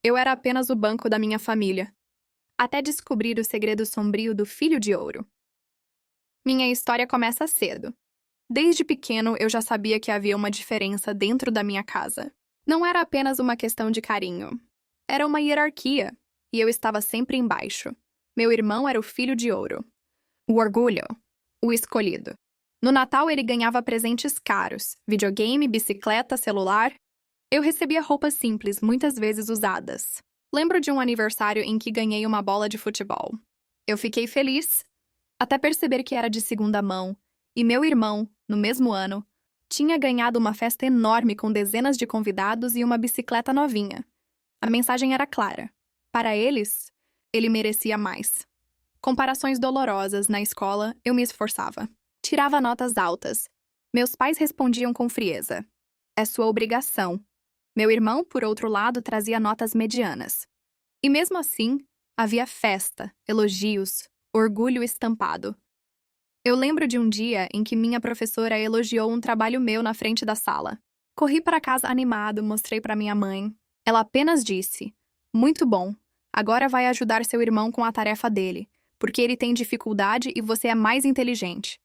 Eu era apenas o banco da minha família, até descobrir o segredo sombrio do filho de ouro. Minha história começa cedo. Desde pequeno, eu já sabia que havia uma diferença dentro da minha casa. Não era apenas uma questão de carinho. Era uma hierarquia, e eu estava sempre embaixo. Meu irmão era o filho de ouro. O orgulho. O escolhido. No Natal, ele ganhava presentes caros: videogame, bicicleta, celular. Eu recebia roupas simples, muitas vezes usadas. Lembro de um aniversário em que ganhei uma bola de futebol. Eu fiquei feliz, até perceber que era de segunda mão, e meu irmão, no mesmo ano, tinha ganhado uma festa enorme com dezenas de convidados e uma bicicleta novinha. A mensagem era clara. Para eles, ele merecia mais. Comparações dolorosas na escola, eu me esforçava. Tirava notas altas. Meus pais respondiam com frieza: é sua obrigação. Meu irmão, por outro lado, trazia notas medianas. E mesmo assim, havia festa, elogios, orgulho estampado. Eu lembro de um dia em que minha professora elogiou um trabalho meu na frente da sala. Corri para casa animado, mostrei para minha mãe. Ela apenas disse: muito bom, agora vai ajudar seu irmão com a tarefa dele, porque ele tem dificuldade e você é mais inteligente.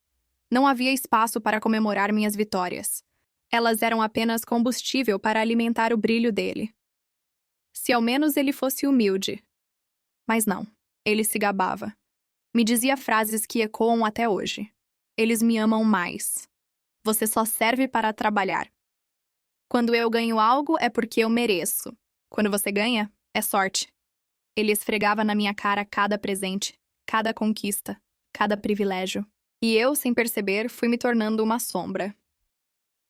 Não havia espaço para comemorar minhas vitórias. Elas eram apenas combustível para alimentar o brilho dele. Se ao menos ele fosse humilde. Mas não, ele se gabava. Me dizia frases que ecoam até hoje. Eles me amam mais. Você só serve para trabalhar. Quando eu ganho algo é porque eu mereço. Quando você ganha, é sorte. Ele esfregava na minha cara cada presente, cada conquista, cada privilégio. E eu, sem perceber, fui me tornando uma sombra.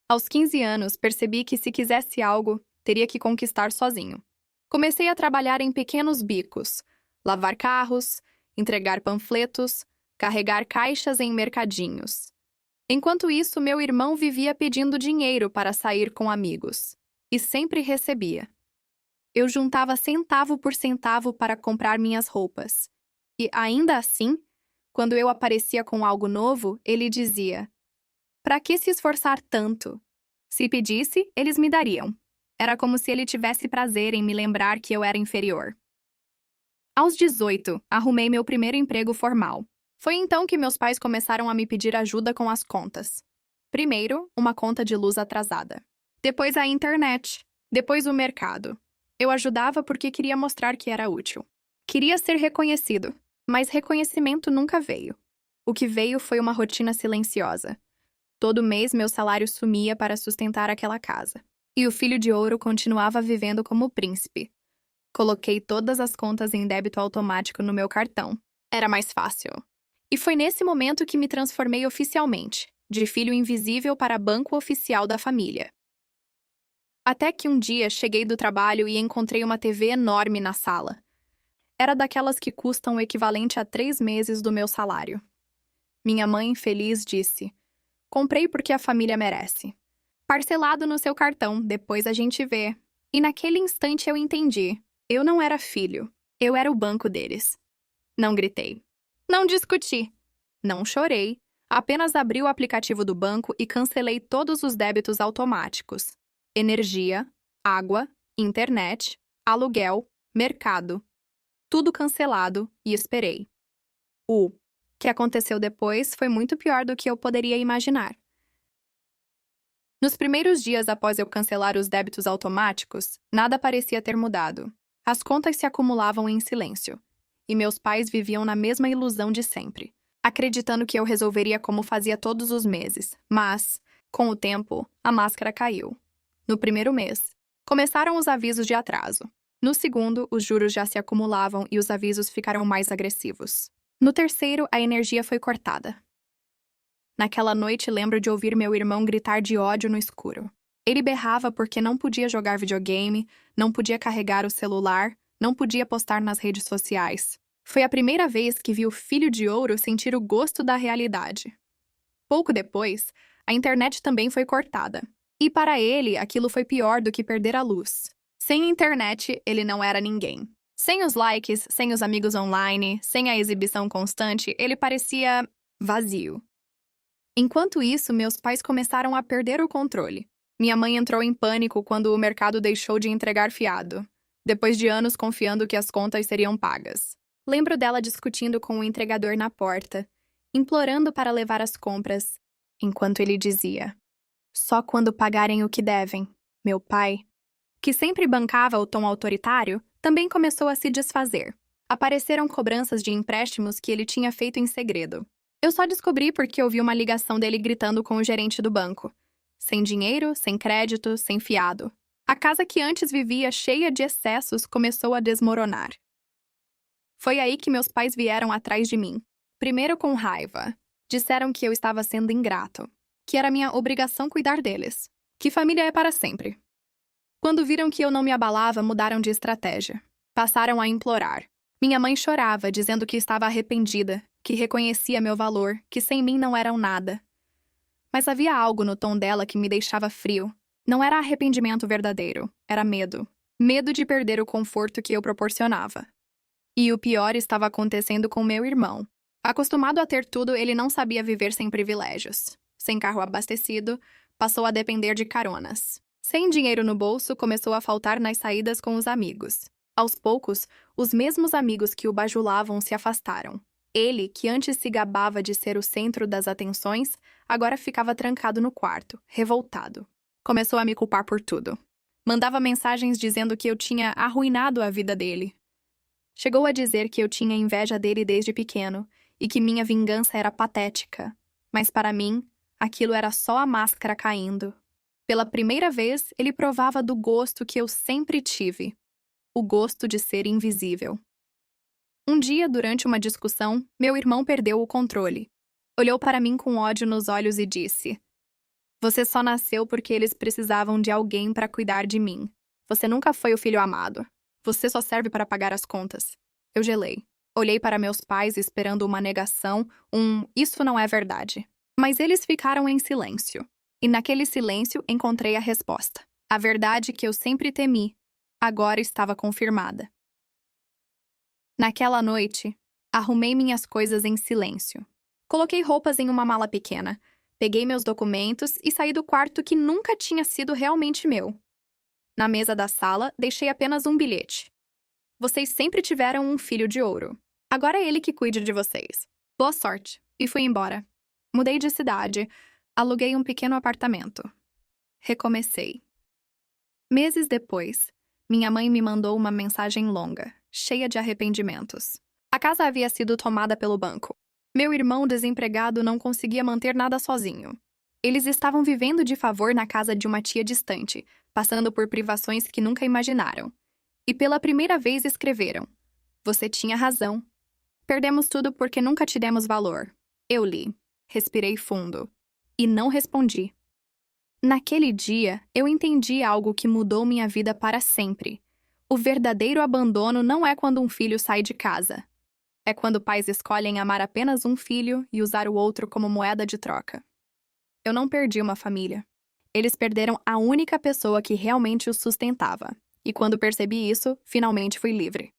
Aos 15 anos, percebi que se quisesse algo, teria que conquistar sozinho. Comecei a trabalhar em pequenos bicos, lavar carros, entregar panfletos, carregar caixas em mercadinhos. Enquanto isso, meu irmão vivia pedindo dinheiro para sair com amigos. E sempre recebia. Eu juntava centavo por centavo para comprar minhas roupas. E, ainda assim, quando eu aparecia com algo novo, ele dizia: para que se esforçar tanto? Se pedisse, eles me dariam. Era como se ele tivesse prazer em me lembrar que eu era inferior. Aos 18, arrumei meu primeiro emprego formal. Foi então que meus pais começaram a me pedir ajuda com as contas. Primeiro, uma conta de luz atrasada. Depois a internet. Depois o mercado. Eu ajudava porque queria mostrar que era útil. Queria ser reconhecido, mas reconhecimento nunca veio. O que veio foi uma rotina silenciosa. Todo mês meu salário sumia para sustentar aquela casa. E o filho de ouro continuava vivendo como príncipe. Coloquei todas as contas em débito automático no meu cartão. Era mais fácil. E foi nesse momento que me transformei oficialmente, de filho invisível para banco oficial da família. Até que um dia cheguei do trabalho e encontrei uma TV enorme na sala. Era daquelas que custam o equivalente a 3 meses do meu salário. Minha mãe, feliz, disse: comprei porque a família merece. Parcelado no seu cartão, depois a gente vê. E naquele instante eu entendi. Eu não era filho. Eu era o banco deles. Não gritei. Não discuti. Não chorei. Apenas abri o aplicativo do banco e cancelei todos os débitos automáticos. Energia, água, internet, aluguel, mercado. Tudo cancelado e esperei. O que aconteceu depois foi muito pior do que eu poderia imaginar. Nos primeiros dias após eu cancelar os débitos automáticos, nada parecia ter mudado. As contas se acumulavam em silêncio, e meus pais viviam na mesma ilusão de sempre, acreditando que eu resolveria como fazia todos os meses. Mas, com o tempo, a máscara caiu. No primeiro mês, começaram os avisos de atraso. No segundo, os juros já se acumulavam e os avisos ficaram mais agressivos. No terceiro, a energia foi cortada. Naquela noite, lembro de ouvir meu irmão gritar de ódio no escuro. Ele berrava porque não podia jogar videogame, não podia carregar o celular, não podia postar nas redes sociais. Foi a primeira vez que vi o filho de ouro sentir o gosto da realidade. Pouco depois, a internet também foi cortada. E para ele, aquilo foi pior do que perder a luz. Sem internet, ele não era ninguém. Sem os likes, sem os amigos online, sem a exibição constante, ele parecia vazio. Enquanto isso, meus pais começaram a perder o controle. Minha mãe entrou em pânico quando o mercado deixou de entregar fiado. depois de anos confiando que as contas seriam pagas. Lembro dela discutindo com o entregador na porta, implorando para levar as compras, enquanto ele dizia: só quando pagarem o que devem. Meu pai, que sempre bancava o tom autoritário, também começou a se desfazer. Apareceram cobranças de empréstimos que ele tinha feito em segredo. Eu só descobri porque ouvi uma ligação dele gritando com o gerente do banco. Sem dinheiro, sem crédito, sem fiado. A casa que antes vivia cheia de excessos começou a desmoronar. Foi aí que meus pais vieram atrás de mim. Primeiro com raiva. Disseram que eu estava sendo ingrato, que era minha obrigação cuidar deles, que família é para sempre. Quando viram que eu não me abalava, mudaram de estratégia. Passaram a implorar. Minha mãe chorava, dizendo que estava arrependida, que reconhecia meu valor, que sem mim não eram nada. Mas havia algo no tom dela que me deixava frio. Não era arrependimento verdadeiro, era medo. Medo de perder o conforto que eu proporcionava. E o pior estava acontecendo com meu irmão. Acostumado a ter tudo, ele não sabia viver sem privilégios. Sem carro abastecido, passou a depender de caronas. Sem dinheiro no bolso, começou a faltar nas saídas com os amigos. Aos poucos, os mesmos amigos que o bajulavam se afastaram. Ele, que antes se gabava de ser o centro das atenções, agora ficava trancado no quarto, revoltado. Começou a me culpar por tudo. Mandava mensagens dizendo que eu tinha arruinado a vida dele. Chegou a dizer que eu tinha inveja dele desde pequeno e que minha vingança era patética. Mas para mim, aquilo era só a máscara caindo. Pela primeira vez, ele provava do gosto que eu sempre tive. O gosto de ser invisível. Um dia, durante uma discussão, meu irmão perdeu o controle. Olhou para mim com ódio nos olhos e disse: você só nasceu porque eles precisavam de alguém para cuidar de mim. Você nunca foi o filho amado. Você só serve para pagar as contas. Eu gelei. Olhei para meus pais esperando uma negação, isso não é verdade. Mas eles ficaram em silêncio. E naquele silêncio encontrei a resposta. A verdade que eu sempre temi, agora estava confirmada. Naquela noite, arrumei minhas coisas em silêncio. Coloquei roupas em uma mala pequena, peguei meus documentos e saí do quarto que nunca tinha sido realmente meu. Na mesa da sala, deixei apenas um bilhete. Vocês sempre tiveram um filho de ouro. Agora é ele que cuide de vocês. Boa sorte. E fui embora. Mudei de cidade. Aluguei um pequeno apartamento. Recomecei. Meses depois, minha mãe me mandou uma mensagem longa, cheia de arrependimentos. A casa havia sido tomada pelo banco. Meu irmão desempregado não conseguia manter nada sozinho. Eles estavam vivendo de favor na casa de uma tia distante, passando por privações que nunca imaginaram. E pela primeira vez escreveram: você tinha razão. Perdemos tudo porque nunca te demos valor. Eu li. Respirei fundo. E não respondi. Naquele dia, eu entendi algo que mudou minha vida para sempre. O verdadeiro abandono não é quando um filho sai de casa. É quando pais escolhem amar apenas um filho e usar o outro como moeda de troca. Eu não perdi uma família. Eles perderam a única pessoa que realmente os sustentava. E quando percebi isso, finalmente fui livre.